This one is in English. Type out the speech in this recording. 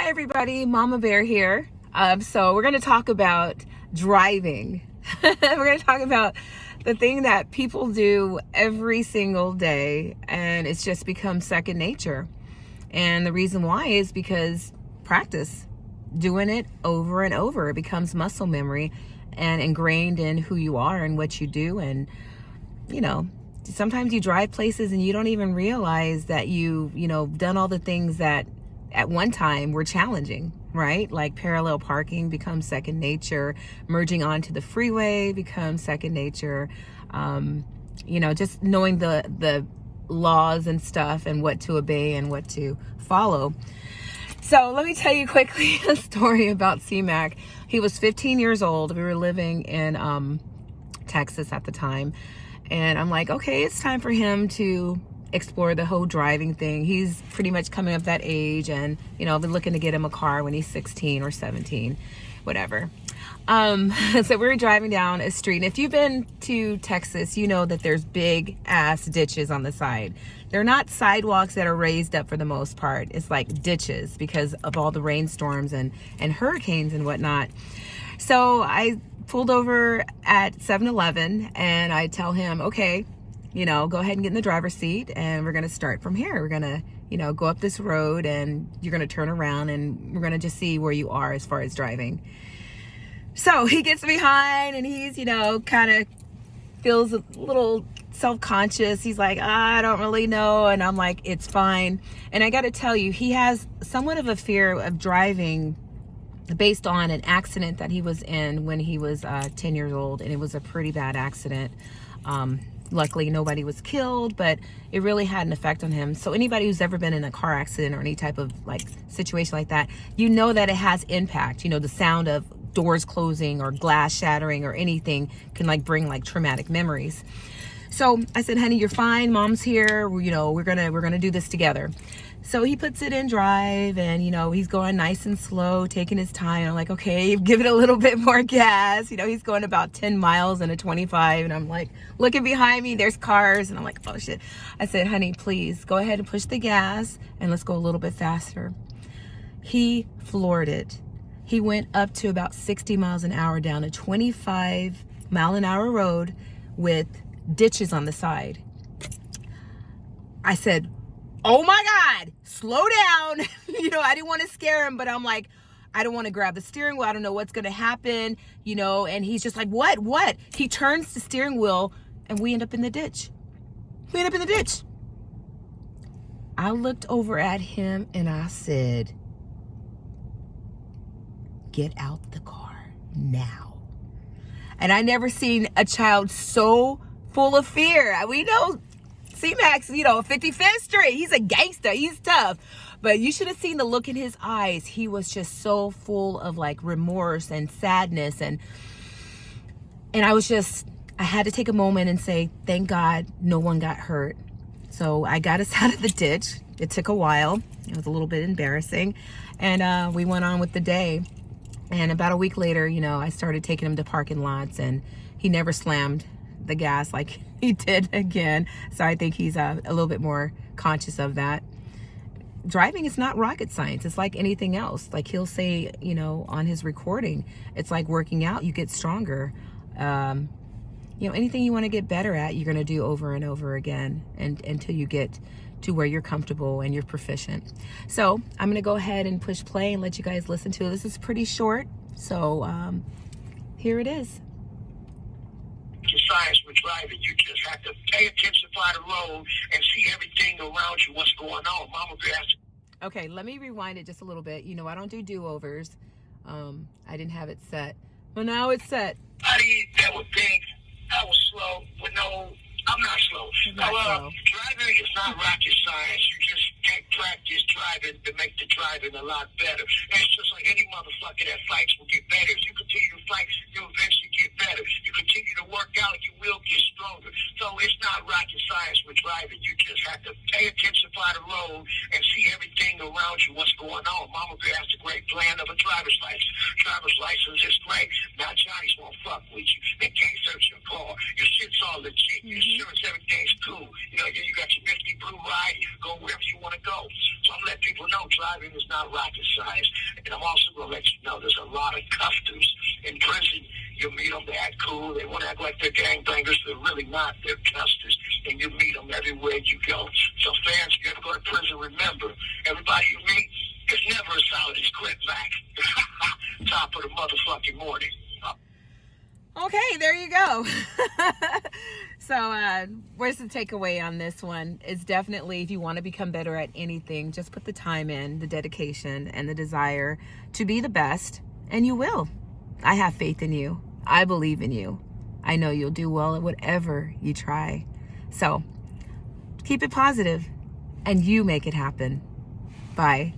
Hi everybody, Mama Bear here. So we're going to talk about driving. We're going to talk about the thing that people do every single day, and it's just become second nature. And the reason why is because practice, doing it over and over, it becomes muscle memory and ingrained in who you are and what you do. And sometimes you drive places and you don't even realize that you've done all the things that at one time were challenging, right? Like parallel parking becomes second nature, merging onto the freeway becomes second nature. Just knowing the laws and stuff and what to obey and what to follow. So let me tell you quickly a story about CMAC. He was 15 years old. We were living in Texas at the time. And I'm like, okay, it's time for him to explore the whole driving thing. He's pretty much coming up that age, and I've been looking to get him a car when he's 16 or 17, whatever. So we were driving down a street, and if you've been to Texas, you know that there's big ass ditches on the side. They're not sidewalks that are raised up for the most part. It's like ditches because of all the rainstorms and hurricanes and whatnot. So I pulled over at 7-Eleven and I tell him, okay, go ahead and get in the driver's seat, and we're going to start from here. We're going to, go up this road, and you're going to turn around, and we're going to just see where you are as far as driving. So he gets behind, and he's, kind of feels a little self-conscious. He's like, I don't really know. And I'm like, it's fine. And I got to tell you, he has somewhat of a fear of driving based on an accident that he was in when he was 10 years old. And it was a pretty bad accident. Luckily, nobody was killed, but it really had an effect on him. So anybody who's ever been in a car accident or any type of situation like that, that it has impact. The sound of doors closing or glass shattering or anything can bring traumatic memories. So I said, honey, you're fine. Mom's here. We're gonna do this together. So he puts it in drive, and he's going nice and slow, taking his time. I'm like, okay, give it a little bit more gas. He's going about 10 miles in a 25, and I'm like, looking behind me, there's cars, and I'm like, oh shit. I said, honey, please go ahead and push the gas, and let's go a little bit faster. He floored it. He went up to about 60 miles an hour down a 25-mile-an-hour road with ditches on the side. I said, oh my God, slow down. I didn't want to scare him, but I'm like, I don't want to grab the steering wheel. I don't know what's going to happen, and he's just like, what? He turns the steering wheel, and we end up in the ditch. I looked over at him and I said, get out the car now. And I never seen a child so full of fear. We know CMAC, 55th Street. He's a gangster. He's tough. But you should have seen the look in his eyes. He was just so full of remorse and sadness. And I had to take a moment and say, thank God no one got hurt. So I got us out of the ditch. It took a while. It was a little bit embarrassing. And we went on with the day. And about a week later, I started taking him to parking lots, and he never slammed the gas like he did again. So I think he's a little bit more conscious of that. Driving is not rocket science. It's like anything else. Like he'll say, on his recording, it's like working out. You get stronger. Anything you want to get better at, you're going to do over and over again until you get to where you're comfortable and you're proficient. So I'm going to go ahead and push play and let you guys listen to it. This is pretty short. So here it is. Science with driving. You just have to pay attention by the road and see everything around you, what's going on. Mama Bear. Okay, let me rewind it just a little bit. I don't do do-overs. I didn't have it set. But now it's set. That would think I was slow, but no, I'm not slow. Driving is not rocket science. You just can't practice driving to make the driving a lot better. It's just like any motherfucker that fights will get better. If you continue to fight, you'll eventually get better. You continue to work out, you will get stronger. So it's not rocket science with driving. You just have to pay attention by the road and see everything around you, what's going on. Mama Bear has the great plan of a driver's license. Driver's license is great. Now Johnny's won't fuck with you. They can't search your car. Your shit's all legit. Your insurance, everything's cool. You know, you got your nifty blue ride. You can go wherever you want to go. So I'm letting people know driving is not rocket science. And I'm also going to let you know there's a lot of cufters in prison. You'll meet them, they act cool. They want to act like they're gangbangers. They're really not. They're custers. And you meet them everywhere you go. So fans, if you ever go to prison, remember, everybody you meet, there's never as solid as Clint Mack. Top of the motherfucking morning. Okay, there you go. So where's the takeaway on this one? It's definitely, if you want to become better at anything, just put the time in, the dedication, and the desire to be the best, and you will. I have faith in you. I believe in you. I know you'll do well at whatever you try. So keep it positive, and you make it happen. Bye.